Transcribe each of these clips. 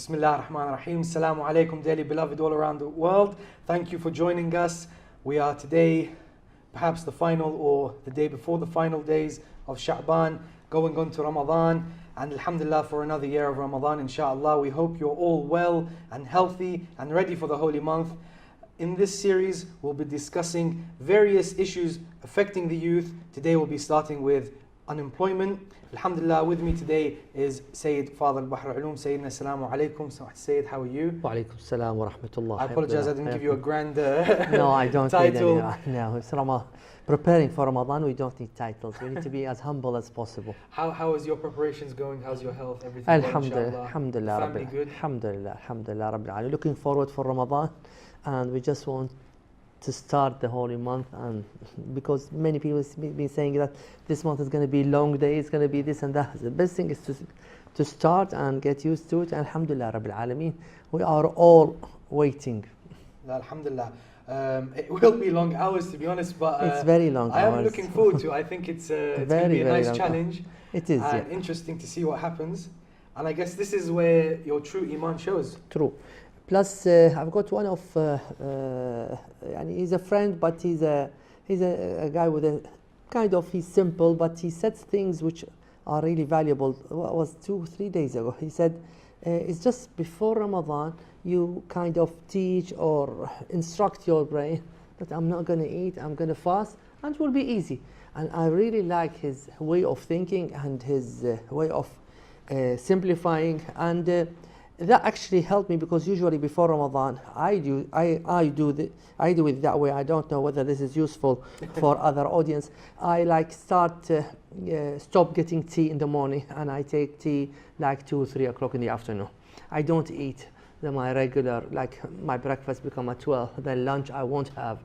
Bismillah ar-Rahman ar-Rahim. Assalamu alaikum, dearly beloved all around the world. Thank you for joining us. We are today, perhaps the final or the day before the final days of Sha'ban, going on to Ramadan. And alhamdulillah for another year of Ramadan, inshallah. We hope you're all well and healthy and ready for the holy month. In this series, we'll be discussing various issues affecting the youth. Today we'll be starting with unemployment. Alhamdulillah, with me today is Sayyid Fadl Bahr Ulum. Sayyidina, assalamu alaikum. Sayyid, how are you? Wa alaikum salam wa rahmatullah. I apologize, I didn't give you a grand no, I don't title. Need any, no, it's preparing for Ramadan, we don't need titles. We need to be as humble as possible. How is your preparations going? How's your health? Everything Alhamdulillah, alhamdulillah. Family good? Alhamdulillah, alhamdulillah. Rabbil Alamin. Looking forward for Ramadan, and we just want to start the holy month, and because many people have been saying that this month is going to be long days, it's going to be this and that. The best thing is to start and get used to it. Alhamdulillah Rabbil Alameen. We are all waiting. Alhamdulillah. It will be long hours, to be honest, but it's very long I hours. am looking forward to it. I think it's going to be a nice challenge. It is, and yeah. Interesting to see what happens. And I guess this is where your true iman shows. True. Plus, I've got one of, he's a friend, but he's a guy with a kind of, he's simple, but he says things which are really valuable. What was 2-3 days ago? He said, it's just before Ramadan, you kind of teach or instruct your brain that I'm not going to eat, I'm going to fast, and it will be easy. And I really like his way of thinking and his way of simplifying, and that actually helped me, because usually before Ramadan I do it that way. I don't know whether this is useful for other audience. I stop getting tea in the morning, and I take tea like 2-3 o'clock in the afternoon. I don't eat my regular, like my breakfast become at 12, then lunch I won't have.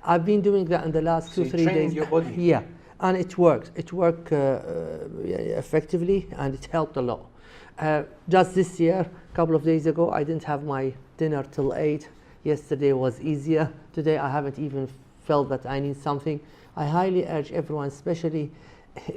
I've been doing that in the last so 2-3 days. Your body. Yeah, and it worked. It worked effectively, and it helped a lot. Just this year, a couple of days ago, I didn't have my dinner till 8. Yesterday was easier. Today I haven't even felt that I need something. I highly urge everyone, especially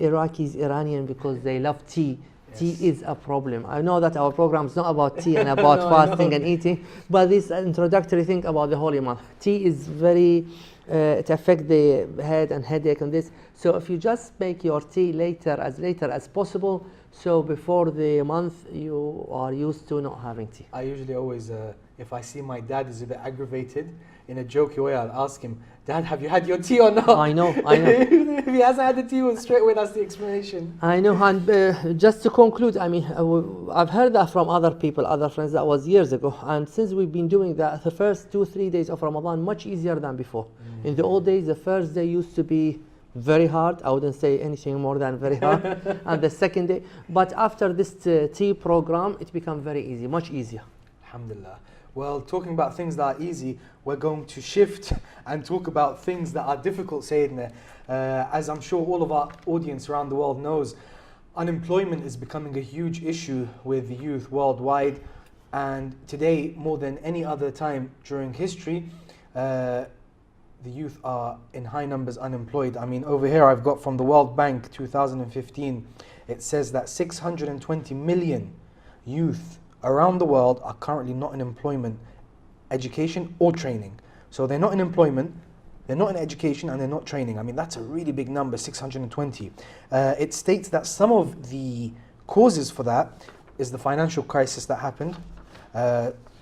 Iraqis, Iranian, because they love tea. Yes. Tea is a problem. I know that our program is not about tea and about fasting and eating, but this introductory thing about the holy month. Tea is very, it affects the head and headache and this. So if you just make your tea later as possible, so before the month you are used to not having tea. I usually always, if I see my dad is a bit aggravated, in a jokey way, I'll ask him, Dad, have you had your tea or not? I know. If he hasn't had the tea, well, straight away that's the explanation. I know, and just to conclude, I mean, I've heard that from other people, other friends, that was years ago, and since we've been doing that, the first 2-3 days of Ramadan, much easier than before. In the old days, the first day used to be very hard. I wouldn't say anything more than very hard. And the second day, but after this tea program, it became very easy, much easier. Alhamdulillah. Well, talking about things that are easy, we're going to shift and talk about things that are difficult, Sayyidina. As I'm sure all of our audience around the world knows, unemployment is becoming a huge issue with the youth worldwide. And today, more than any other time during history, the youth are in high numbers unemployed. I mean, over here I've got from the World Bank 2015, it says that 620 million youth around the world are currently not in employment, education or training. So they're not in employment, they're not in education, and they're not training. I mean, that's a really big number, 620. It states that some of the causes for that is the financial crisis that happened,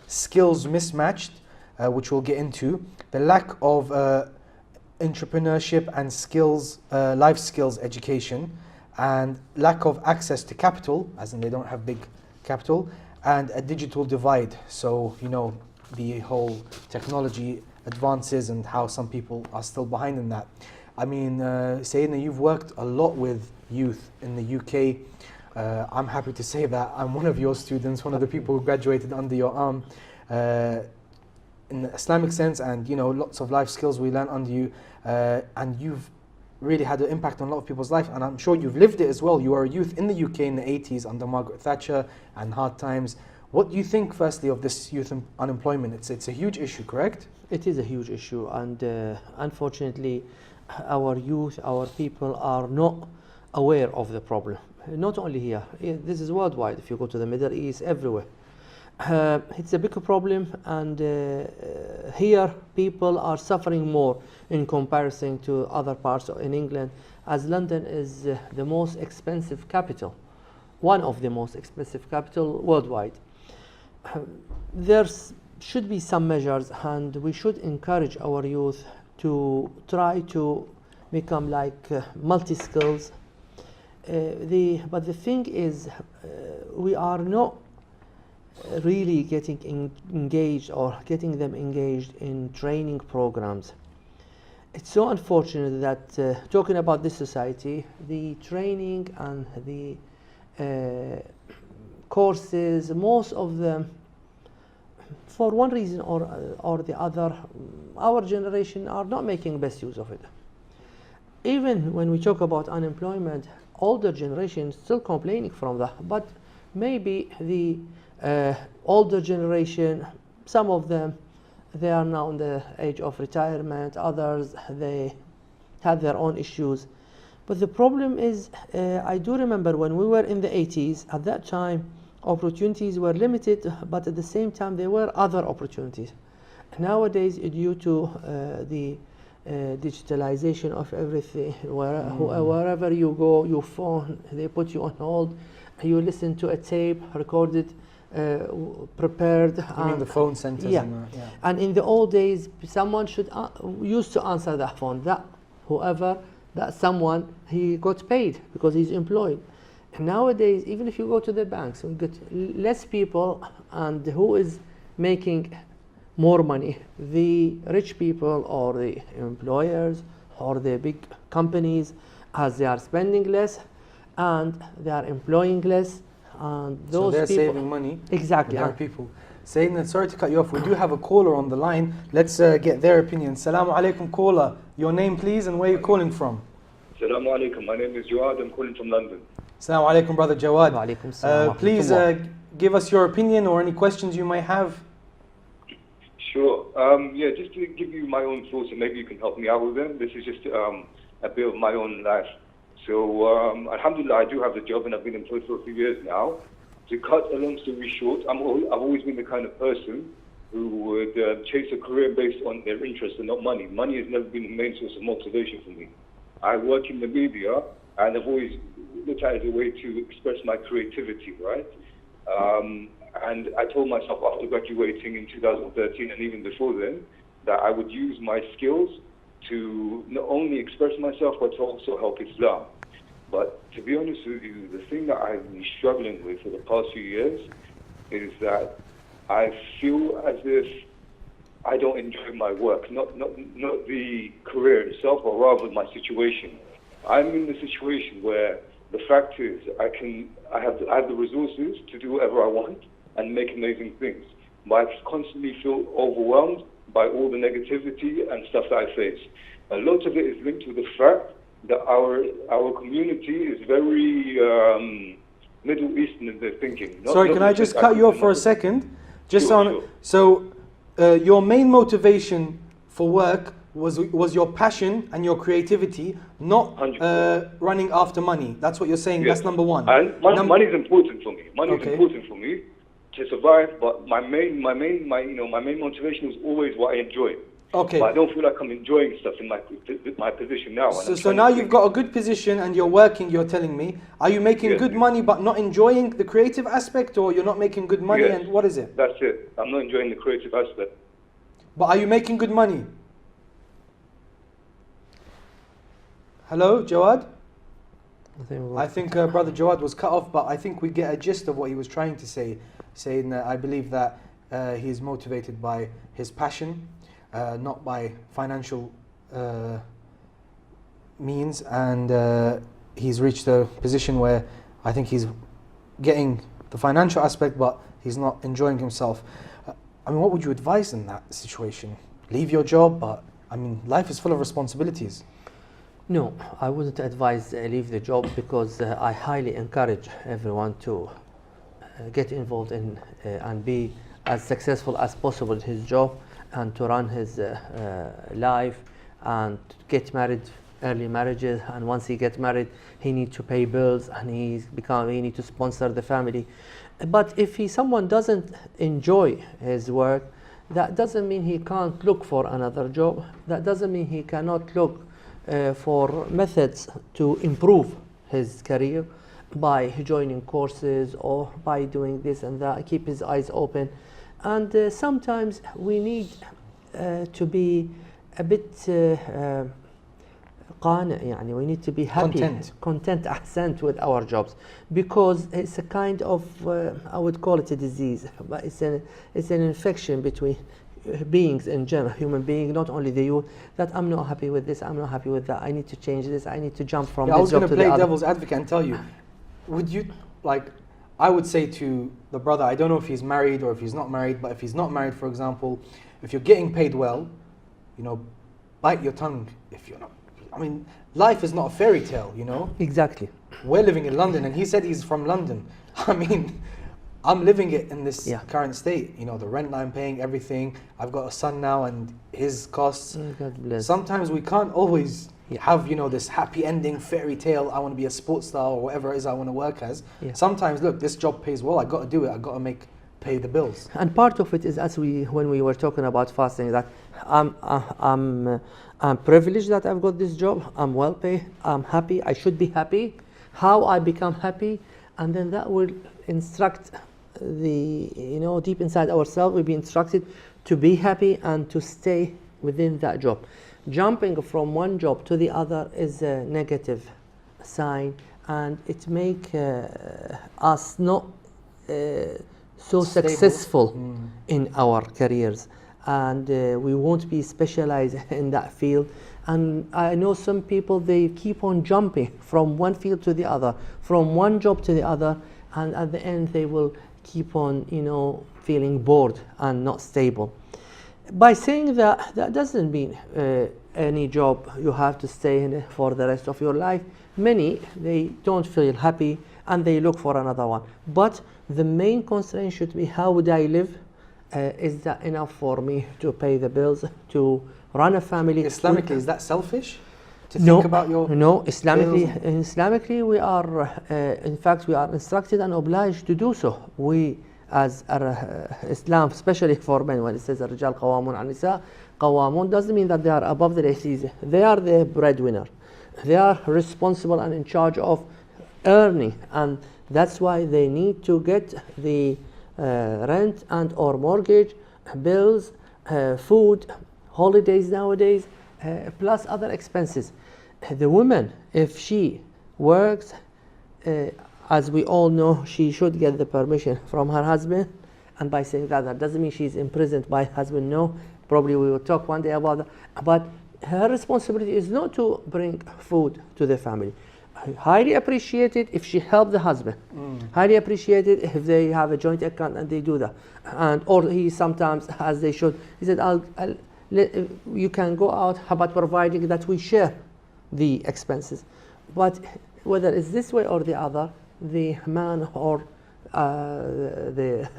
skills mismatched, which we'll get into, the lack of entrepreneurship and skills, life skills education, and lack of access to capital, as in they don't have big capital, and a digital divide. So, you know, the whole technology advances and how some people are still behind in that. I mean, Sayyidina, you've worked a lot with youth in the UK. I'm happy to say that I'm one of your students, one of the people who graduated under your arm. In the Islamic sense, and you know, lots of life skills we learned under you, and you've really had an impact on a lot of people's life, and I'm sure you've lived it as well. You were a youth in the UK in the 80s under Margaret Thatcher and hard times. What do you think, firstly, of this youth unemployment? It's a huge issue, correct? It is a huge issue, and unfortunately, our youth, our people are not aware of the problem. Not only here, this is worldwide. If you go to the Middle East, everywhere. It's a big problem, and here people are suffering more in comparison to other parts in England, as London is the most expensive capital, one of the most expensive capital worldwide. There should be some measures, and we should encourage our youth to try to become like multi-skills. But the thing is, we are not really getting engaged or getting them engaged in training programs. It's so unfortunate that talking about this society, the training and the courses, most of them, for one reason or the other, our generation are not making best use of it. Even when we talk about unemployment, older generation still complaining from that, but maybe the older generation, some of them, they are now in the age of retirement, others, they had their own issues. But the problem is, I do remember when we were in the 80s, at that time, opportunities were limited, but at the same time, there were other opportunities. Nowadays, due to the digitalization of everything, wherever you go, your phone, they put you on hold, you listen to a tape, recorded, prepared. You mean the phone centers? Yeah. Yeah. And in the old days, someone used to answer that phone. That someone, he got paid because he's employed. And nowadays, even if you go to the banks, we get less people, and who is making more money? The rich people or the employers or the big companies, as they are spending less and they are employing less. And those so they're people, saving money. exactly. There are people. Sayyidina, sorry to cut you off. We do have a caller on the line. Let's get their opinion. Assalamu alaikum, caller. Your name, please, and where you're calling from. Assalamu alaikum. My name is Jawad. I'm calling from London. Assalamu alaikum, brother Jawad. Wa alaikum salam wa Please rahmatullah. give us your opinion or any questions you may have. Sure. Yeah, just to give you my own thoughts, and maybe you can help me out with them. This is just a bit of my own life. So, alhamdulillah, I do have a job, and I've been employed for a few years now. To cut a long story short, I've always been the kind of person who would chase a career based on their interest and not money. Money has never been the main source of motivation for me. I work in the media, and I've always looked at it as a way to express my creativity, right? And I told myself after graduating in 2013 and even before then that I would use my skills to not only express myself but to also help Islam. But to be honest with you, the thing that I've been struggling with for the past few years is that I feel as if I don't enjoy my work, not the career itself, but rather my situation. I'm in the situation where the fact is I have the resources to do whatever I want and make amazing things. But I constantly feel overwhelmed by all the negativity and stuff that I face. A lot of it is linked to the fact that our community is very Middle Eastern in their thinking. Sorry, can I just cut you off for a second? Just Sure. So, your main motivation for work was your passion and your creativity, not 100%. running after money. That's what you're saying. Yes. That's number one. And money is important for me. Money Okay. is important for me to survive. But my main motivation is always what I enjoy. Okay. But I don't feel like I'm enjoying stuff in my position now. So now you've got a good position and you're working, you're telling me. Are you making Yes. good money but not enjoying the creative aspect, or you're not making good money? Yes. And what is it? That's it. I'm not enjoying the creative aspect. But are you making good money? Hello, Jawad? I think Brother Jawad was cut off, but I think we get a gist of what he was trying to say. Saying that I believe that he is motivated by his passion, not by financial means, and he's reached a position where I think he's getting the financial aspect, but he's not enjoying himself. I mean, what would you advise in that situation? Leave your job, but I mean, life is full of responsibilities. No, I wouldn't advise leave the job, because I highly encourage everyone to get involved in and be as successful as possible in his job, and to run his life and get married early marriages, and once he gets married, he needs to pay bills and he needs to sponsor the family. But if someone doesn't enjoy his work, that doesn't mean he can't look for another job. That doesn't mean he cannot look for methods to improve his career by joining courses or by doing this and that, keep his eyes open. And sometimes we need to be a bit قانع, يعني we need to be happy, content أحسنت with our jobs, because it's a kind of I would call it a disease, but it's an infection between beings in general, human beings, not only the youth, that I'm not happy with this, I'm not happy with that, I need to change this, I need to jump from this job to the other. I was going to play devil's advocate and tell you, would you, like, I would say to the brother, I don't know if he's married or if he's not married, but if he's not married, for example, if you're getting paid well, you know, bite your tongue if you're not. I mean, life is not a fairy tale, you know? Exactly. We're living in London, and he said he's from London. I mean, I'm living it in this current state. You know, the rent I'm paying, everything. I've got a son now and his costs. God bless. Sometimes we can't always have, you know, this happy ending fairy tale, I want to be a sports star or whatever it is I want to work as. Sometimes, look, this job pays well, I got to do it, I got to pay the bills. And part of it is, when we were talking about fasting, that I'm privileged that I've got this job, I'm well paid, I'm happy, I should be happy. How I become happy, and then that will instruct deep inside ourselves, we'll be instructed to be happy and to stay within that job. Jumping from one job to the other is a negative sign, and it make us not so successful in our careers, and we won't be specialized in that field. And I know some people, they keep on jumping from one field to the other, from one job to the other, and at the end they will keep on, feeling bored and not stable. By saying that, that doesn't mean any job you have to stay in for the rest of your life. Many, they don't feel happy and they look for another one. But the main constraint should be, how would I live? Is that enough for me to pay the bills, to run a family? Islamically, is that selfish? To think about your Islamically, we are, in fact, we are instructed and obliged to do so. We, as Islam, especially for men, when it says الرجال قوامون على النساء, قوامون doesn't mean that they are above the ladies. They are the breadwinner. They are responsible and in charge of earning, and that's why they need to get the rent and or mortgage, bills, food, holidays nowadays, plus other expenses. The woman, if she works, as we all know, she should get the permission from her husband. And by saying that doesn't mean she's imprisoned by husband. No, probably we will talk one day about that. But her responsibility is not to bring food to the family. Highly appreciated if she helps the husband. Highly appreciated if they have a joint account and they do that. And or he sometimes, as they should, he said, you can go out, how about providing that we share the expenses? But whether it's this way or the other, the man or the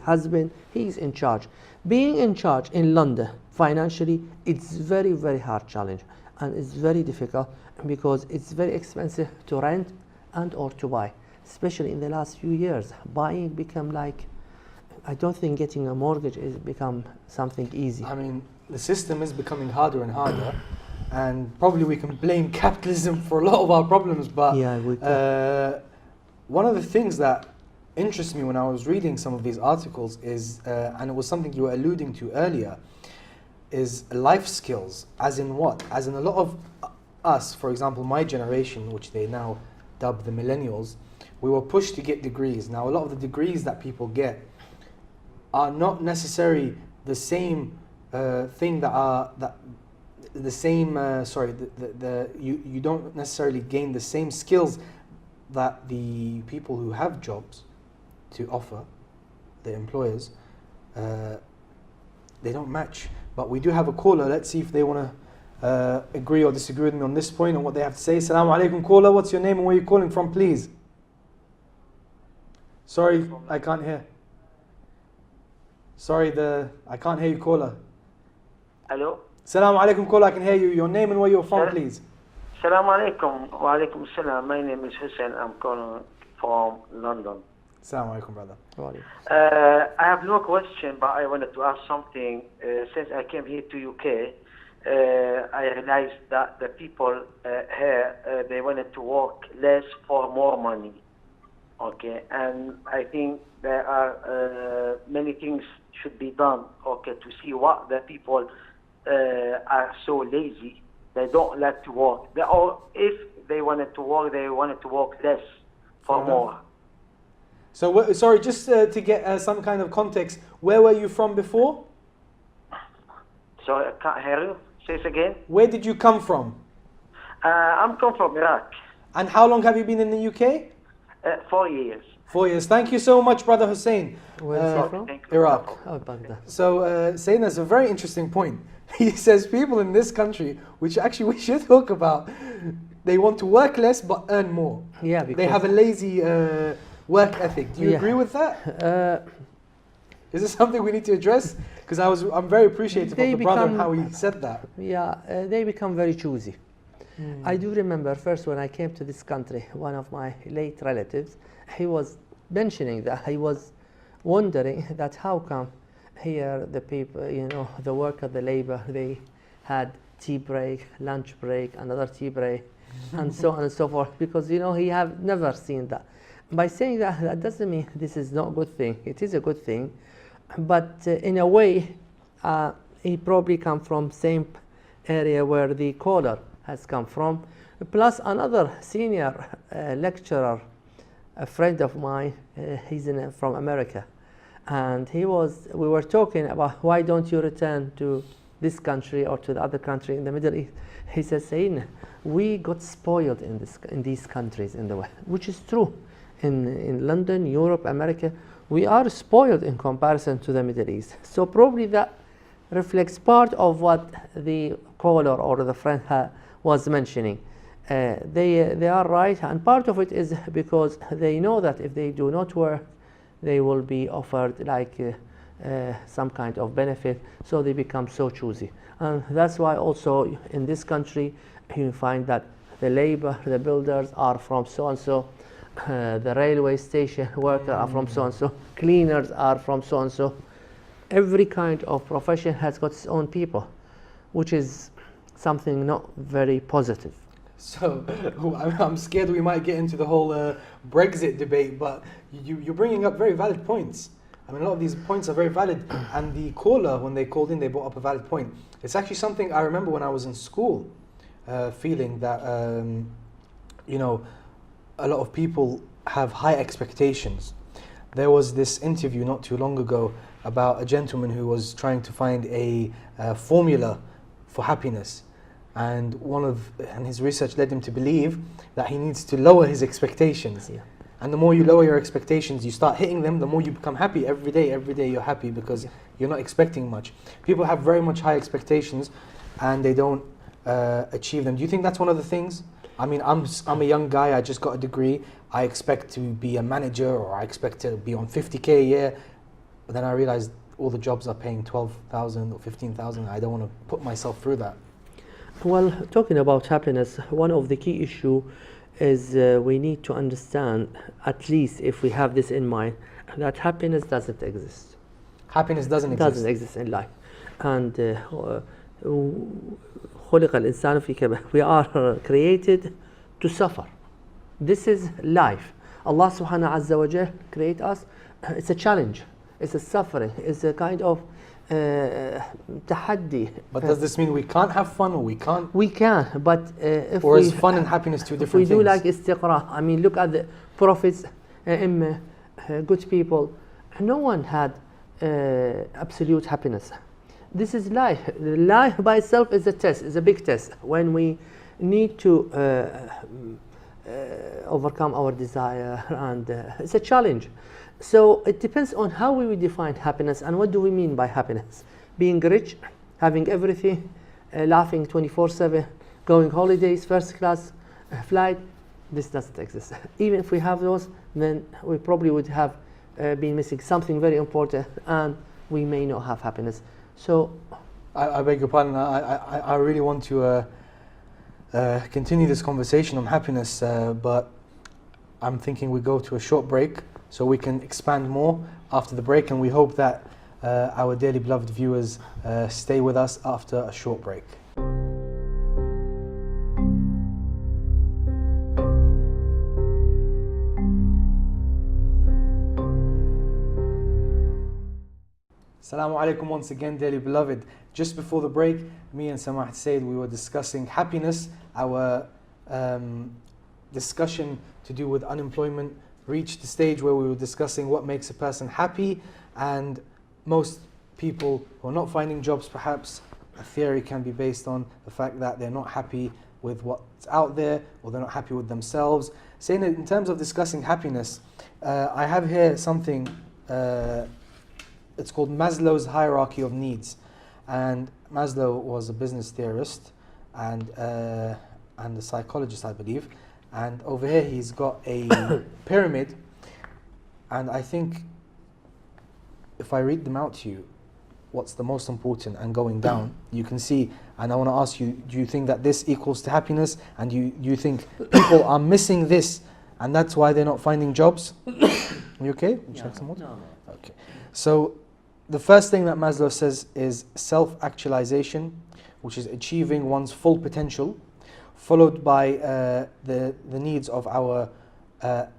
husband, he's in charge. Being in charge in London financially, it's very, very hard challenge, and it's very difficult because it's very expensive to rent and or to buy. Especially in the last few years, buying become like, I don't think getting a mortgage is become something easy. I mean, the system is becoming harder and harder, and probably we can blame capitalism for a lot of our problems, but one of the things that interests me when I was reading some of these articles is, and it was something you were alluding to earlier, is life skills. As in what? As in a lot of us, for example, my generation, which they now dub the millennials, we were pushed to get degrees. Now, a lot of the degrees that people get are not necessarily the same thing you don't necessarily gain the same skills that the people who have jobs to offer, the employers, they don't match. But we do have a caller. Let's see if they want to agree or disagree with me on this point and what they have to say. Assalamu alaikum, caller. What's your name and where are you calling from, please? Sorry, I can't hear. Sorry, I can't hear you, caller. Hello? Assalamu alaikum, caller, I can hear you. Your name and where you're from, Sir? please. Salam alaikum. Wa alaikum salam. My name is Hussein. I'm calling from London. Assalamu alaikum, brother. I have no question, but I wanted to ask something. Since I came here to UK, I realized that the people here, they wanted to work less for more money. Okay, and I think there are many things should be done, okay, to see what the people are so lazy. They don't like to work. If they wanted to work, they wanted to work less for Fair more. enough. So, sorry, just to get some kind of context, where were you from before? Sorry, I can't hear you. Say it again. Where did you come from? I'm come from Iraq. And how long have you been in the UK? 4 years. 4 years. Thank you so much, Brother Hussein. Where is he from? Thank you. Iraq. Oh, Baghdad. So, Sayyidina is a very interesting point. He says people in this country, which actually we should talk about, they want to work less but earn more. Yeah, because They have a lazy work ethic. Do you Yeah. agree with that? uh, Is this something we need to address? Because I'm very appreciative They of the brother and become- how he said that. they become very choosy. I do remember first when I came to this country, one of my late relatives, he was mentioning that he was wondering that how come here the people, you know, the worker, the labor, they had tea break, lunch break, another tea break, and so on and so forth, because, you know, he have never seen that. By saying that, that doesn't mean this is not a good thing. It is a good thing, but in a way, he probably come from same area where the caller has come from. Plus another senior lecturer, a friend of mine, he's from America, and we were talking about why don't you return to this country or to the other country in the Middle East. He says, Sayyidina, we got spoiled in these countries in the West, which is true. In London, Europe, America, we are spoiled in comparison to the Middle East. So probably that reflects part of what the caller or the friend was mentioning. They are right, and part of it is because they know that if they do not work, they will be offered like some kind of benefit, so they become so choosy. And that's why also in this country you find that the labor, the builders are from so-and-so, the railway station workers are from so-and-so, cleaners are from so-and-so. Every kind of profession has got its own people, which is something not very positive. So I'm scared we might get into the whole Brexit debate, but you're bringing up very valid points. I mean, a lot of these points are very valid, and the caller, when they called in, they brought up a valid point. It's actually something I remember when I was in school, feeling that, you know, a lot of people have high expectations. There was this interview not too long ago about a gentleman who was trying to find a formula for happiness. And his research led him to believe that he needs to lower his expectations. Yeah. And the more you lower your expectations, you start hitting them, the more you become happy. Every day you're happy because you're not expecting much. People have very much high expectations and they don't achieve them. Do you think that's one of the things? I mean, I'm a young guy, I just got a degree. I expect to be a manager, or I expect to be on 50k a year. But then I realized all the jobs are paying 12,000 or 15,000. I don't want to put myself through that. Well, talking about happiness, one of the key issue is we need to understand, at least if we have this in mind, that happiness doesn't exist. Happiness doesn't It exist. doesn't exist in life. And خلق الإنسان في كبد. We are created to suffer. This is life. Allah subhanahu wa ta'ala create us. It's a challenge. It's a suffering. It's a kind of tahaddi. But does this mean we can't have fun, or we can't? We can, but if Or we is fun and happiness two if different we do things? like istiqra, I mean, look at the prophets, good people. No one had absolute happiness. This is life. Life by itself is a test. Is a big test when we need to overcome our desire, and it's a challenge. So it depends on how we define happiness and what do we mean by happiness. Being rich, having everything, laughing 24/7, going holidays, first class flight, this doesn't exist. Even if we have those, then we probably would have been missing something very important, and we may not have happiness. So I beg your pardon. I really want to continue this conversation on happiness, but I'm thinking we go to a short break so we can expand more after the break, and we hope that our dearly beloved viewers stay with us after a short break. Assalamu alaikum once again, dearly beloved. Just before the break, me and Samahat Said, we were discussing happiness. Our discussion to do with unemployment reached the stage where we were discussing what makes a person happy, and most people who are not finding jobs, perhaps a theory can be based on the fact that they're not happy with what's out there, or they're not happy with themselves. Saying that in terms of discussing happiness, I have here something, it's called Maslow's hierarchy of needs. And Maslow was a business theorist and a psychologist, I believe. And over here he's got a pyramid, and I think if I read them out to you, what's the most important, and going down, you can see, and I want to ask you, do you think that this equals to happiness? And do you think people are missing this and that's why they're not finding jobs? You okay? Would you like some water? No. Okay. So the first thing that Maslow says is self-actualization, which is achieving one's full potential, followed by the needs of our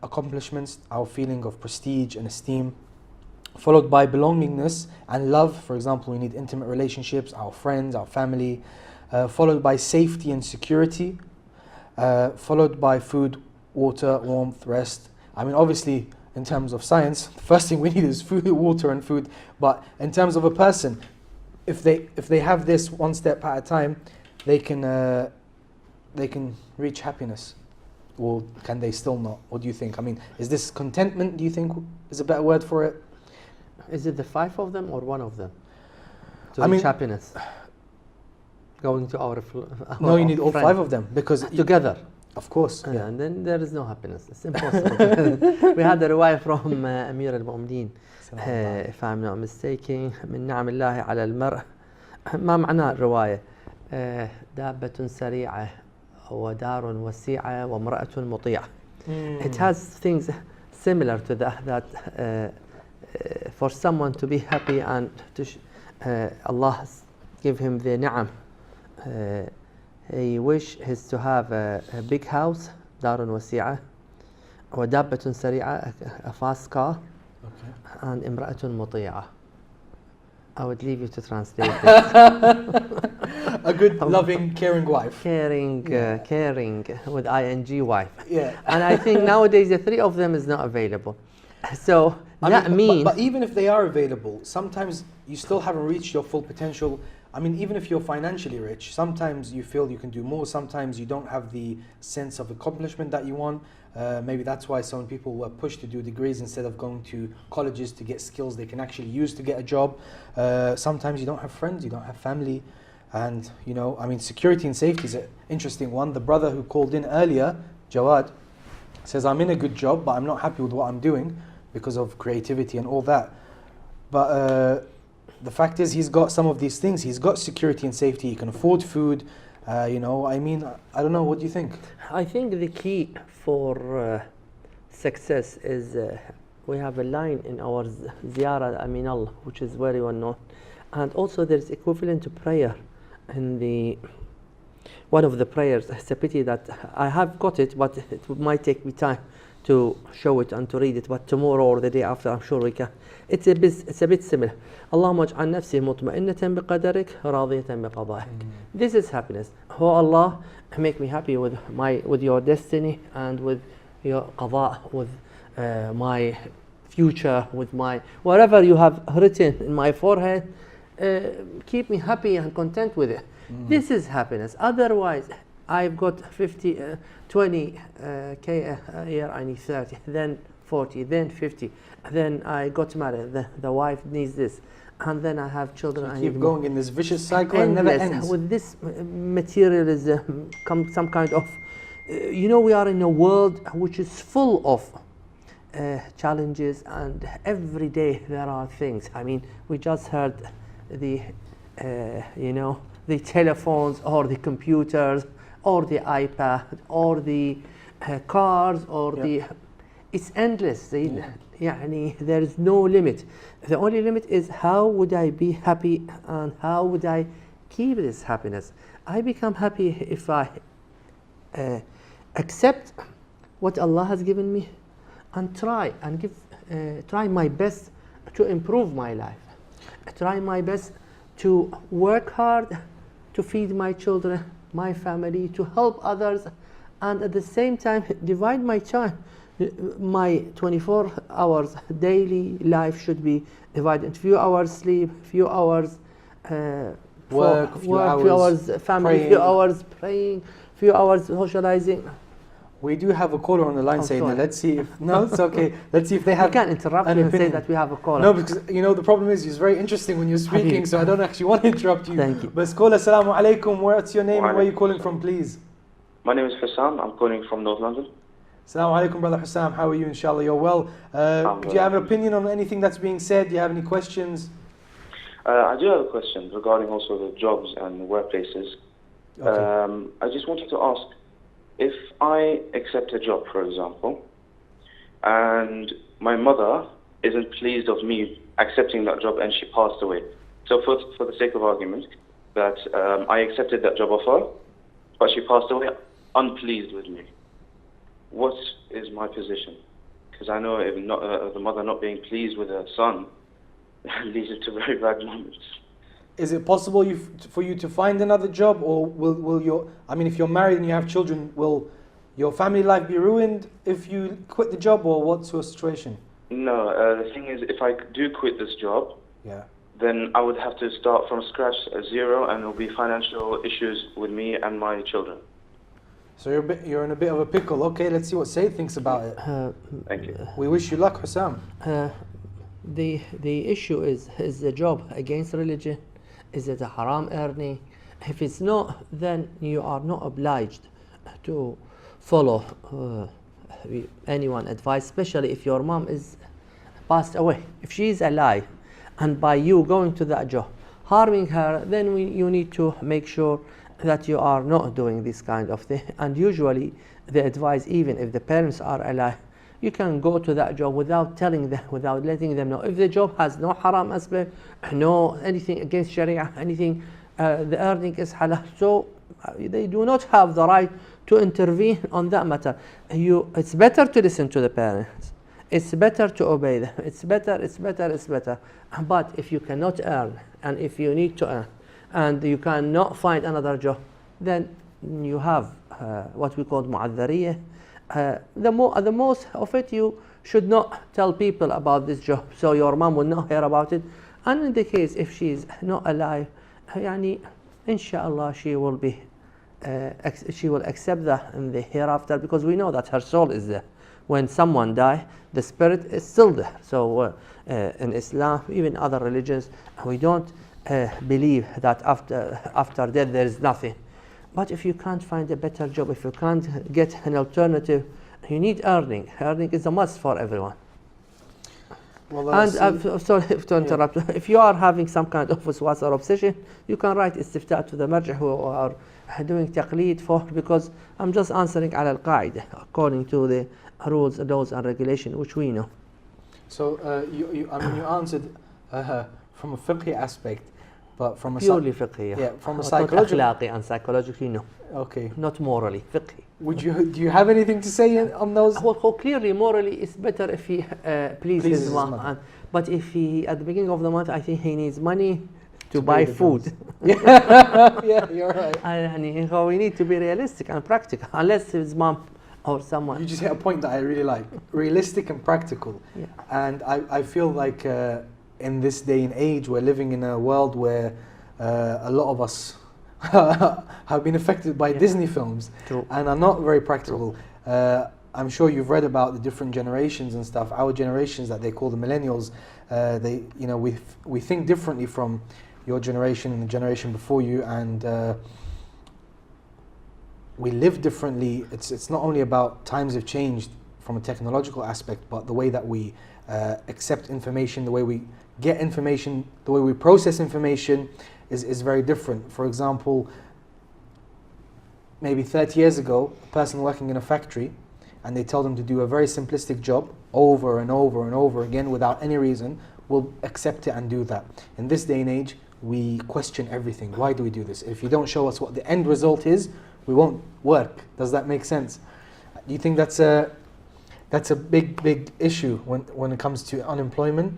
accomplishments, our feeling of prestige and esteem, followed by belongingness and love. For example, we need intimate relationships, our friends, our family, followed by safety and security, followed by food, water, warmth, rest. I mean, obviously, in terms of science, the first thing we need is food, water and food. But in terms of a person, if they have this one step at a time, they can reach happiness. Or can they still not? What do you think? I mean, is this contentment, do you think is a better word for it? Is it the 5 of them or one of them to I reach mean, happiness? Going to our No, you need all 5 of them, because together. of course. Yeah. And then there is no happiness. It's impossible. We had a riwayah from Amir al-Mu'minin, if I'm not mistaken, من نعم الله على المرء. ما معنى الرواية؟ دابة سريعة ودار وسيعة وامرأة مطيعة. It has things similar to that for someone to be happy and to Allah give him the ni'am. He wishes to have a big house, دار وسيعة, ودابة سريعة, a fast car, and امرأة مطيعة. I would leave you to translate this. A good, loving, caring wife. Caring with ing wife. Yeah. And I think nowadays the 3 of them is not available. So that means. But even if they are available, sometimes you still haven't reached your full potential. I mean, even if you're financially rich, sometimes you feel you can do more. Sometimes you don't have the sense of accomplishment that you want. Maybe that's why some people were pushed to do degrees instead of going to colleges to get skills they can actually use to get a job. Sometimes you don't have friends, you don't have family. And, you know, I mean, security and safety is an interesting one. The brother who called in earlier, Jawad, says, I'm in a good job, but I'm not happy with what I'm doing because of creativity and all that. But the fact is, he's got some of these things. He's got security and safety. He can afford food. You know, I mean, I don't know. What do you think? I think the key for success is we have a line in our Ziyara Amin Allah, which is very well known. And also there's equivalent to prayer in the one of the prayers. It's a pity that I have got it, but it might take me time to show it and to read it. But tomorrow or the day after, I'm sure we can. It's a bit similar. اللهم اجعل نفسي مطمئنة بقدرك راضية بقضائك. This is happiness. Oh Allah, make me happy with your destiny and with your qada, with my future, with my whatever you have written in my forehead. Keep me happy and content with it. This is happiness. Otherwise, I've got 20k a year, I need 30, then 40, then 50, then I got married, the wife needs this, and then I have children. So keep going in this vicious cycle and never ends. With this materialism comes some kind of, you know, we are in a world which is full of challenges, and every day there are things. I mean, we just heard the you know, the telephones or the computers or the iPad or the cars or the, it's endless. يعني there is no limit. The only limit is how would I be happy and how would I keep this happiness. I become happy if I accept what Allah has given me and try my best to improve my life. Try my best to work hard to feed my children, my family, to help others, and at the same time divide my time. My 24 hours daily life should be divided into few hours sleep, few hours Work, few hours family, praying. few hours praying, few hours socializing. We do have a caller on the line, Oh, Sayyidina. sorry. Let's see if no, it's okay. Let's see if they have. You can't interrupt an me and say opinion. that we have a caller. No, because you know the problem is it's very interesting when you're speaking, Habibi. so I don't actually want to interrupt you. Thank you. But caller, assalamu alaikum. What's your name and where are you Wa calling from, please? My name is Hussam. I'm calling from North London. Assalamu alaikum, brother Hussam. How are you? Inshallah, you're well. Do you have an opinion on anything that's being said? Do you have any questions? I do have a question regarding also the jobs and workplaces. Okay. I just wanted to ask, if I accept a job, for example, and my mother isn't pleased of me accepting that job and she passed away. So for the sake of argument, that I accepted that job offer, but she passed away unpleased with me. What is my position? Because I know if not, the mother not being pleased with her son leads to very bad moments. Is it possible for you to find another job, or will your? I mean, if you're married and you have children, will your family life be ruined if you quit the job, or what's your situation? No, the thing is, if I do quit this job, Yeah. then I would have to start from scratch at zero, and there will be financial issues with me and my children. So you're in a bit of a pickle. Okay, let's see what Sayyid thinks about it. Thank you. We wish you luck, Hussam. The issue is the job against religion? Is it a haram earning? If it's not, then you are not obliged to follow anyone advice, especially if your mom is passed away. If she is alive and by you going to that job harming her, then you need to make sure that you are not doing this kind of thing. And usually the advice, even if the parents are alive, you can go to that job without telling them, without letting them know. If the job has no haram aspect, no anything against Sharia, anything, the earning is halal, so they do not have the right to intervene on that matter. It's better to listen to the parents. It's better to obey them. It's better. But if you cannot earn, and if you need to earn, and you cannot find another job, then you have what we call mu'adhariyah. The most of it, you should not tell people about this job, so your mom will not hear about it. And in the case if she is not alive, yani, inshallah she will be she will accept that in the hereafter, because we know that her soul is there. When someone dies, the spirit is still there. So in Islam, even other religions, we don't believe that after death there is nothing. But if you can't find a better job, if you can't get an alternative, you need earning. Earning is a must for everyone. Well, And sorry to interrupt. If you are having some kind of waswas or obsession, you can write istifta to the marja who are doing taqleed for, because I'm just answering ala al-qaida according to the rules, laws and regulation which we know. So you answered from a fiqhi aspect, but from a Purely fiqhi. yeah, from a Not psychological. akhlaqi and psychologically, no. Okay. Not morally, fiqhi. Do you have anything to say on those? Well, clearly, morally, it's better if he pleases Pleases his his mom. mother. But if he, at the beginning of the month, I think he needs money to pay buy the food. Yeah, you're right. And so we need to be realistic and practical, unless his mom or someone. You just hit a point that I really like. Realistic and practical. Yeah. And I feel like in this day and age, we're living in a world where a lot of us have been affected by Disney films True. and are not very practical. I'm sure you've read about the different generations and stuff. Our generations that they call the millennials, we think differently from your generation and the generation before you, and we live differently. It's not only about times have changed from a technological aspect, but the way that we accept information, the way we get information, the way we process information. is very different. For example, maybe 30 years ago, a person working in a factory, and they tell them to do a very simplistic job over and over and over again without any reason, will accept it and do that. In this day and age, we question everything. Why do we do this? If you don't show us what the end result is, we won't work. Does that make sense? Do you think that's a big issue when it comes to unemployment?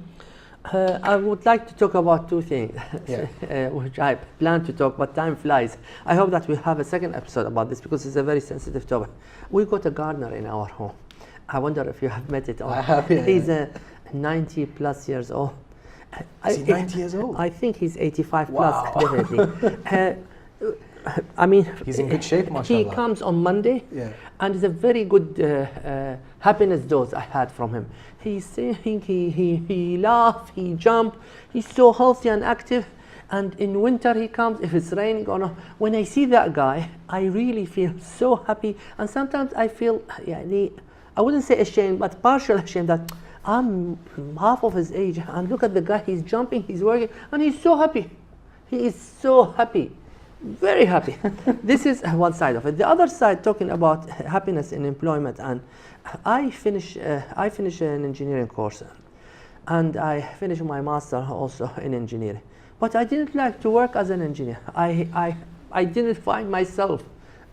I would like to talk about two things, Yeah. which I plan to talk, but time flies. I hope that we have a second episode about this because it's a very sensitive topic. We got a gardener in our home. I wonder if you have met it. I have, yeah. He's 90 plus years old. Is he 90 years old? I think he's 85 Wow. plus, definitely. I mean, He's in good shape, he mashallah. comes on Monday, Yeah. and it's a very good happiness dose I had from him. He's singing, he laugh, he jump, he's so healthy and active. And in winter he comes, if it's raining or not. When I see that guy, I really feel so happy. And sometimes I feel, I wouldn't say ashamed, but partial ashamed that I'm half of his age. And look at the guy, he's jumping, he's working, and he's so happy. He is so happy. Very happy. This is one side of it. The other side, talking about happiness in employment, and I finish an engineering course, and I finished my master also in engineering. But I didn't like to work as an engineer. I didn't find myself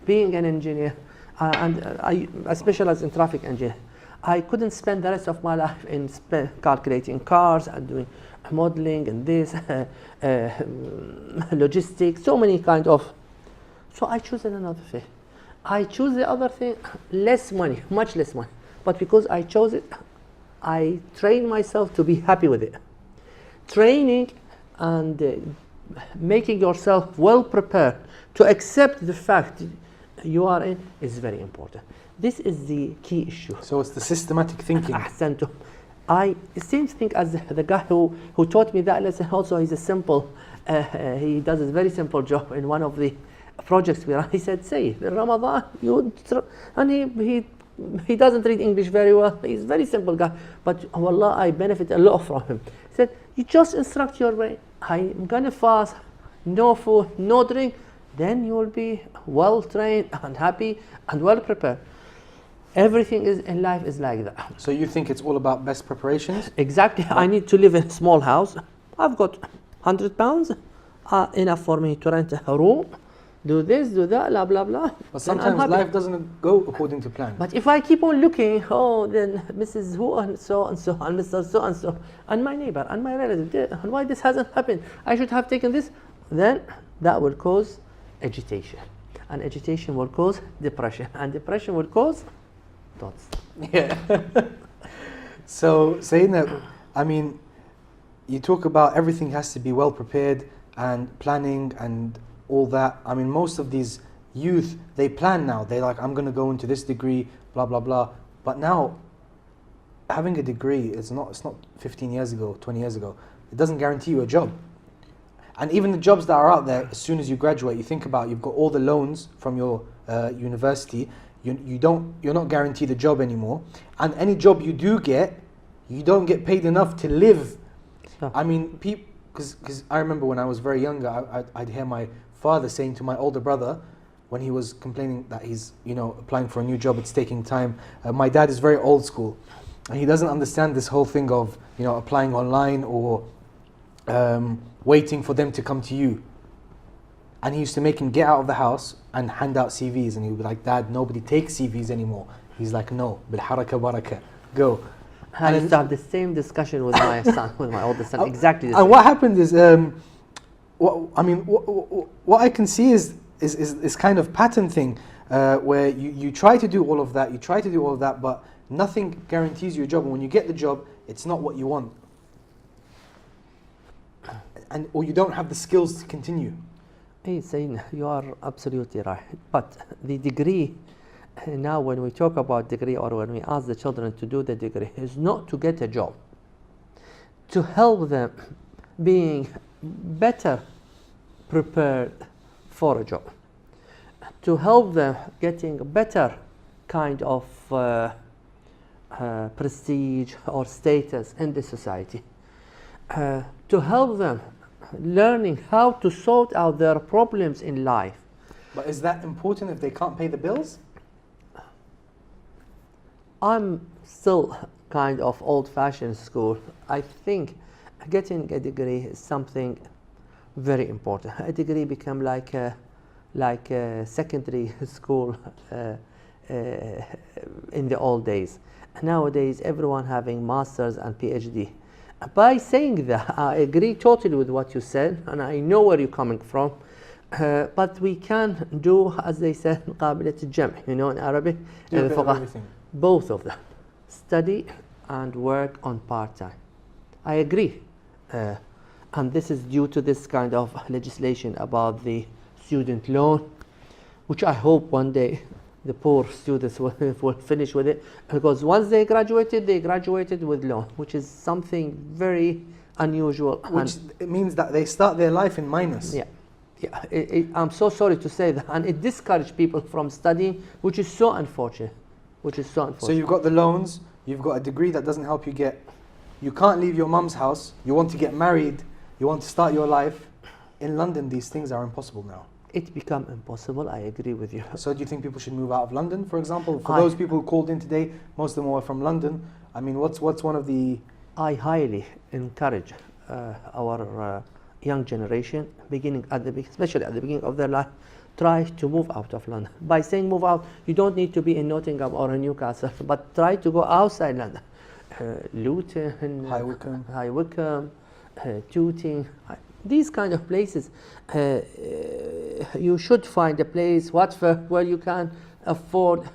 being an engineer, and I specialize in traffic engineering. I couldn't spend the rest of my life in calculating cars and doing modeling and this, logistics, so many kind of. So I chose another thing. I choose the other thing, less money, much less money. But because I chose it, I train myself to be happy with it. Training and making yourself well prepared to accept the fact you are in is very important. This is the key issue. So it's the systematic thinking. أحسنتم. The same thing as the guy who taught me that lesson. Also, he's a simple, he does a very simple job in one of the projects we run. He said, say, in Ramadan, and he doesn't read English very well. He's a very simple guy. But wallah, I benefit a lot from him. He said, you just instruct your brain. I'm going to fast, no food, no drink. Then you will be well trained and happy and well prepared. Everything is in life is like that. So you think it's all about best preparations? Exactly. I need to live in a small house. I've got £100, enough for me to rent a room, do this, do that, blah, blah, blah. But Then I'm sometimes happy. life doesn't go according to plan. But if I keep on looking, then Mrs. Who and so and so, and Mr. So and so, and my neighbor, and my relative, and why this hasn't happened? I should have taken this. Then that will cause agitation. And agitation will cause depression. And depression will cause thoughts. Yeah. So saying that, I mean, you talk about everything has to be well prepared and planning and all that. I mean, most of these youth, they plan now. They're like, I'm going to go into this degree, blah, blah, blah. But now, having a degree, it's not 15 years ago, 20 years ago. It doesn't guarantee you a job. And even the jobs that are out there, as soon as you graduate, you think about, you've got all the loans from your university. You're not guaranteed a job anymore. And any job you do get, you don't get paid enough to live. Oh. I mean, because I remember when I was very younger, I'd hear my father saying to my older brother, when he was complaining that he's, applying for a new job, it's taking time. My dad is very old school, and he doesn't understand this whole thing of, applying online or waiting for them to come to you. And he used to make him get out of the house and hand out CVs, and he would be like, Dad, nobody takes CVs anymore. He's like, no, bil haraka baraka, go. I used to have the same discussion with my son, with my oldest son, exactly the And same. what happened is, what I can see is kind of pattern thing, where you try to do all of that, but nothing guarantees you a job. And when you get the job, it's not what you want, or you don't have the skills to continue. Hey, Sayyidina, you are absolutely right. But the degree, now when we talk about degree or when we ask the children to do the degree, is not to get a job. To help them being better prepared for a job. To help them getting a better kind of prestige or status in the society. To help them learning how to sort out their problems in life. But is that important if they can't pay the bills? I'm still kind of old-fashioned school. I think getting a degree is something very important. A degree become like a secondary school in the old days. Nowadays, everyone having masters and PhD. By saying that, I agree totally with what you said, and I know where you're coming from. But we can do, as they said, قابلة الجمع, you know, in Arabic. Do a bit of everything. Both of them, study and work on part-time. I agree. And this is due to this kind of legislation about the student loan, which I hope one day the poor students will finish with it, because once they graduated with loan, which is something very unusual. Which it means that they start their life in minus. Yeah. I'm so sorry to say that, and it discourages people from studying, which is so unfortunate. So you've got the loans, you've got a degree that doesn't help you can't leave your mum's house, you want to get married, you want to start your life. In London, these things are impossible now. It become impossible, I agree with you. So do you think people should move out of London, for example? For those people who called in today, most of them were from London. I mean, what's one of the... I highly encourage our young generation, especially at the beginning of their life, try to move out of London. By saying move out, you don't need to be in Nottingham or in Newcastle, but try to go outside London. Luton, High Wycombe, Tooting, these kind of places. You should find a place, Watford, where you can afford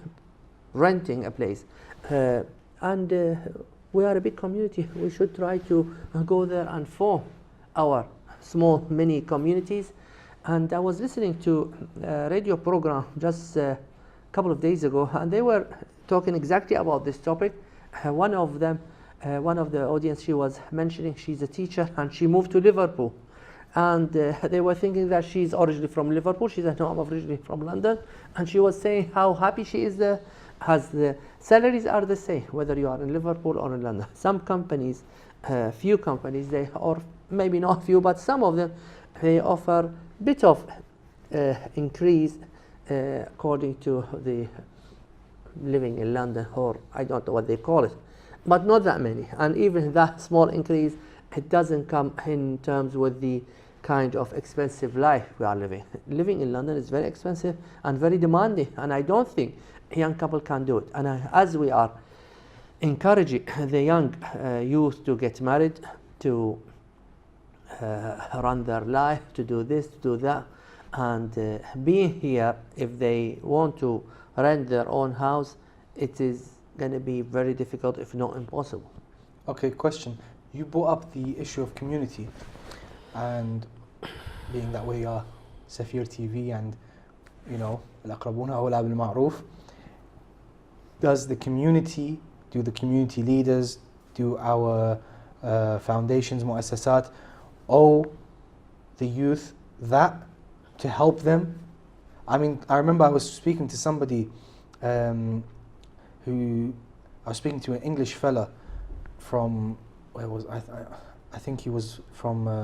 renting a place. And we are a big community. We should try to go there and form our small mini communities. And I was listening to a radio program just a couple of days ago, and they were talking exactly about this topic. One of the audience, she was mentioning she's a teacher and she moved to Liverpool. And they were thinking that she's originally from Liverpool. She said, no, I'm originally from London. And she was saying how happy she is there, as the salaries are the same, whether you are in Liverpool or in London. Some companies, few companies, or maybe not few, but some of them, they offer bit of increase according to the living in London, or I don't know what they call it, but not that many. And even that small increase, it doesn't come in terms with the kind of expensive life we are living. Living in London is very expensive and very demanding, and I don't think a young couple can do it. And as we are encouraging the young youth to get married, to run their life, to do this, to do that, and being here, if they want to rent their own house, it is going to be very difficult, if not impossible. Okay, question. You brought up the issue of community, and being that we are Safir TV and, you know, الأقربون أولى بالمعروف, do the community leaders, do our foundations, muassasat, owe the youth that to help them? I mean, I remember I was speaking to somebody I was speaking to an English fella from, where was I think he was from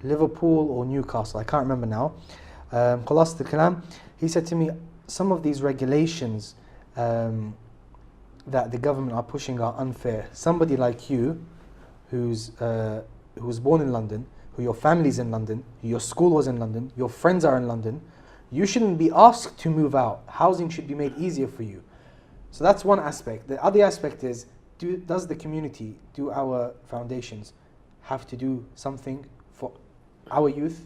Liverpool or Newcastle, I can't remember now. خلاصة الكلام, he said to me, some of these regulations that the government are pushing are unfair. Somebody like you, who was born in London, who your family's in London, who your school was in London, your friends are in London, you shouldn't be asked to move out. Housing should be made easier for you. So that's one aspect. The other aspect is, does the community, do our foundations have to do something for our youth?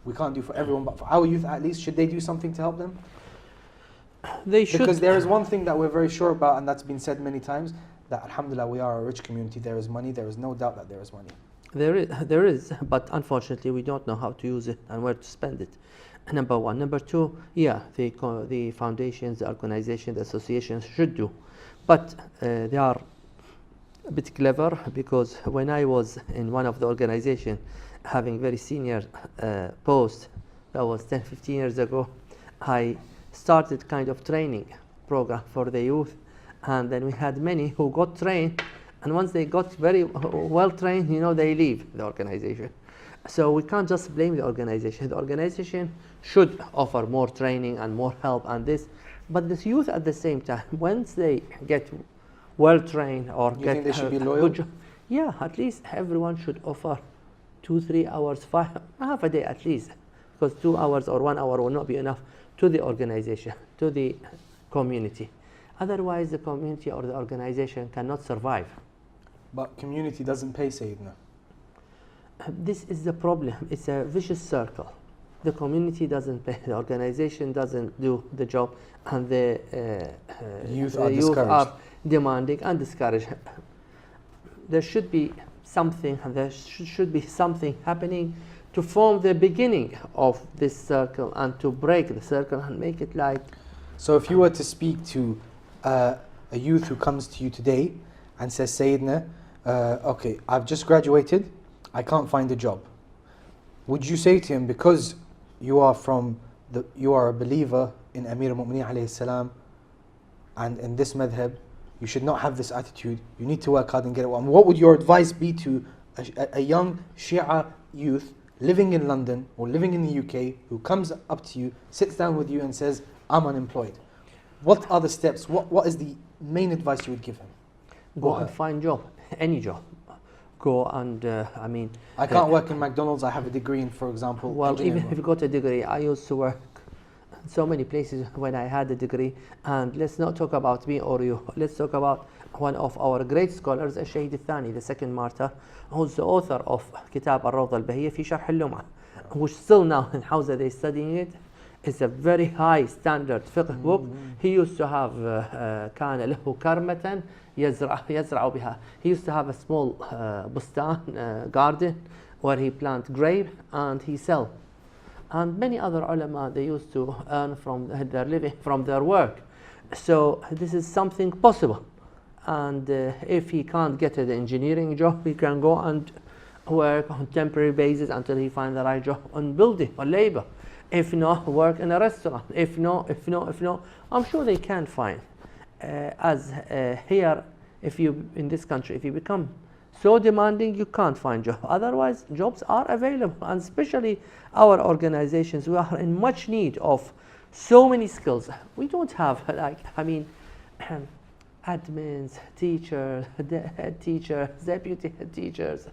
We can't do for everyone, but for our youth at least, should they do something to help them? They should. Because there is one thing that we're very sure about, and that's been said many times, that alhamdulillah, we are a rich community. There is money. There is no doubt that there is money. There is, but unfortunately we don't know how to use it and where to spend it. Number one. Number two, yeah, the foundations, the organizations, the associations should do. But they are a bit clever, because when I was in one of the organizations having very senior post, that was 10, 15 years ago, I started kind of training program for the youth, and then we had many who got trained And once they got very well trained, they leave the organization. So we can't just blame the organization. The organization should offer more training and more help and this, but the youth at the same time, once they get well trained or You get think they should be a loyal? good job, yeah, at least everyone should offer 2-3 hours, half a day at least, because 2 hours or 1 hour will not be enough to the organization, to the community. Otherwise, the community or the organization cannot survive. But community doesn't pay, Sayyidina. This is the problem. It's a vicious circle. The community doesn't pay, the organization doesn't do the job, and the Youth the are discouraged. are demanding and discouraged. There should be something, should be something happening to form the beginning of this circle and to break the circle and make it like. So if you were to speak to a youth who comes to you today and says, Sayyidina, okay, I've just graduated, I can't find a job. Would you say to him, because you are a believer in Amir al-Mu'mineen alayhi salam and in this madhab, you should not have this attitude, you need to work hard and get it well. What would your advice be to a young Shia youth living in London or living in the UK who comes up to you, sits down with you and says, I'm unemployed? What are the steps? What is the main advice you would give him? Go and find job, any job. Go and, I can't work in McDonald's, I have a degree in, for example, well, engineering. even if you got a degree, I used to work in so many places when I had a degree. And let's not talk about me or you. Let's talk about one of our great scholars, Shaykh al-Thani, the second martyr, who's the author of Kitab al-Rawda al-Bahiyya fi Sharh al-Lum'ah, which still now in Hawza they're studying it. It's a very high standard fiqh book. He used to have كان له كرمة يزرع بها. He used to have a small bustan, garden, where he plant grape and he sell. And many other ulama, they used to earn from their living, from their work. So this is something possible. And if he can't get an engineering job, he can go and work on temporary basis until he finds the right job on building or labor. If not, work in a restaurant. If no, I'm sure they can find. Here, if you in this country, if you become so demanding, you can't find job. Otherwise, jobs are available, and especially our organizations, we are in much need of so many skills. We don't have admins, teachers, head teachers, deputy head teachers.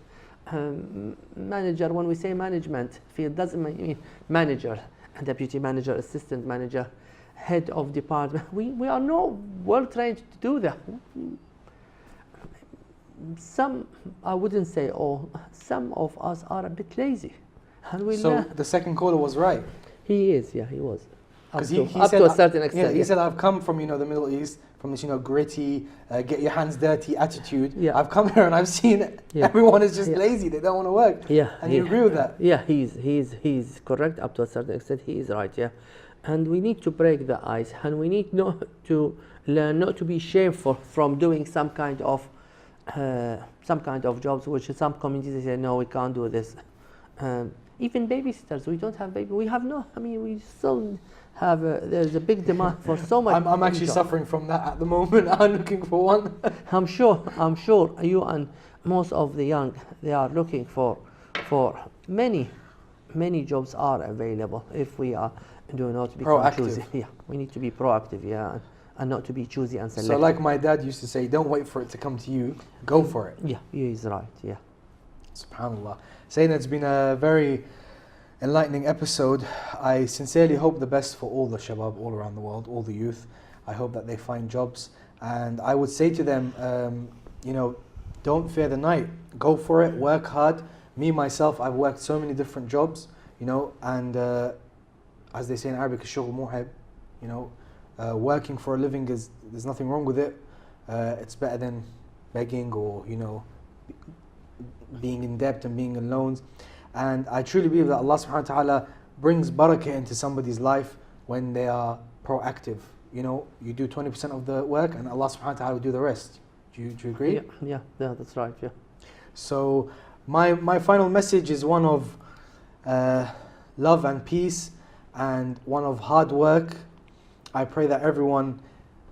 Manager, when we say management field, doesn't mean manager, deputy manager, assistant manager, head of department. We are not well trained to do that. Some, I wouldn't say all, some of us are a bit lazy. And we So the second caller was right. He is, yeah, he was. Up 'Cause to, he up said, to a certain extent. Yeah, he yeah. said, I've come from the Middle East, from this gritty, get your hands dirty attitude. Yeah. I've come here and I've seen Yeah. everyone is just Yeah. lazy. They don't want to work. Yeah, And you agree with that? Yeah, he's correct up to a certain extent. He is right. Yeah, and we need to break the ice, and we need not to learn not to be shameful from doing some kind of jobs, which some communities say no, we can't do this. Even babysitters, we don't have baby. We have no. I mean, we still have. There's a big demand for so much. I'm actually job. suffering from that at the moment. I'm looking for one. I'm sure you and most of the young, they are looking for many jobs are available if we are do not become Proactive. choosy. Yeah, we need to be proactive. Yeah, and not to be choosy and selective. So like my dad used to say, don't wait for it to come to you, go for it. Yeah, he is right. Yeah. SubhanAllah. Sayyidina, it's been a very enlightening episode. I sincerely hope the best for all the shabab all around the world, all the youth. I hope that they find jobs. And I would say to them, don't fear the night. Go for it, work hard. Me, myself, I've worked so many different jobs, and as they say in Arabic, الشغل مرهب, working for a living there's nothing wrong with it. It's better than begging or, being in debt and being in loans. And I truly believe that Allah subhanahu wa ta'ala brings barakah into somebody's life when they are proactive. You do 20% of the work and Allah subhanahu wa ta'ala will do the rest. Do you agree? Yeah, that's right. Yeah. So my final message is one of love and peace and one of hard work. I pray that everyone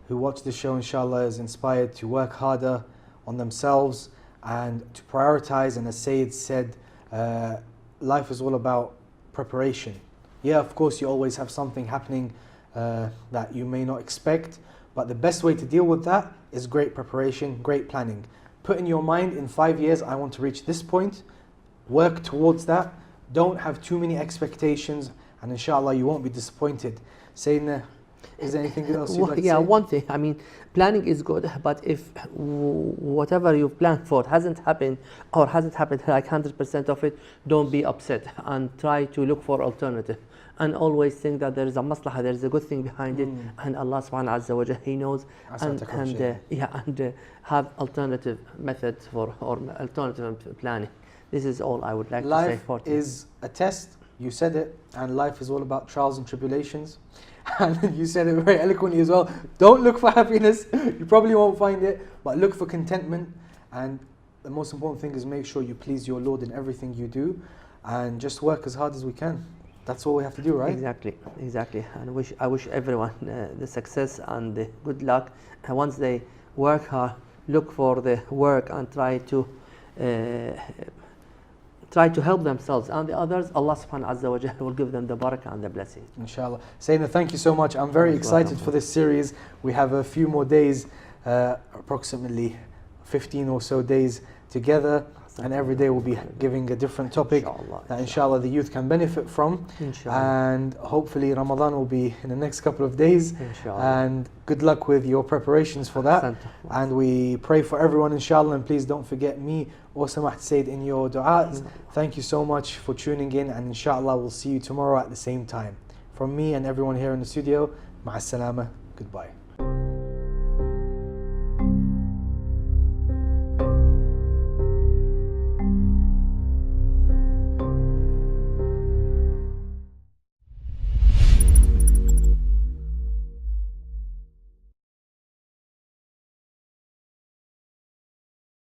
who watched this show inshallah is inspired to work harder, on themselves and to prioritize. And as Sayyid said, life is all about preparation. Yeah, of course, you always have something happening that you may not expect, but the best way to deal with that is great preparation, great planning. Put in your mind, in 5 years, I want to reach this point. Work towards that. Don't have too many expectations, and inshallah, you won't be disappointed. Sayyidina, is there anything else you'd like to say? Yeah, one thing. I mean, planning is good, but if whatever you've planned for hasn't happened or hasn't happened like 100% of it, don't be upset and try to look for alternative. And always think that there is a maslahah, there is a good thing behind it, and Allah subhanahu azza wa jalla, He knows, and have alternative methods for or alternative planning. This is all I would like to say. Life is a test. You said it, and life is all about trials and tribulations. And you said it very eloquently as well. Don't look for happiness. You probably won't find it, but look for contentment. And the most important thing is make sure you please your Lord in everything you do, and just work as hard as we can. That's all we have to do, right? Exactly. And I wish everyone the success and the good luck. And once they work hard, look for the work and try to help themselves and the others. Allah subhanahu azza wa jalla will give them the barakah and the blessing. Inshallah. Sayyidina, thank you so much. I'm very excited for this series. We have a few more days, approximately 15 or so days together. And every day we'll be giving a different topic that inshallah the youth can benefit from. And hopefully Ramadan will be in the next couple of days. And good luck with your preparations for that. And we pray for everyone inshallah. And please don't forget me or Samahat Sayyid in your du'as. Thank you so much for tuning in, and inshallah we'll see you tomorrow at the same time. From me and everyone here in the studio, ma'as salama, goodbye.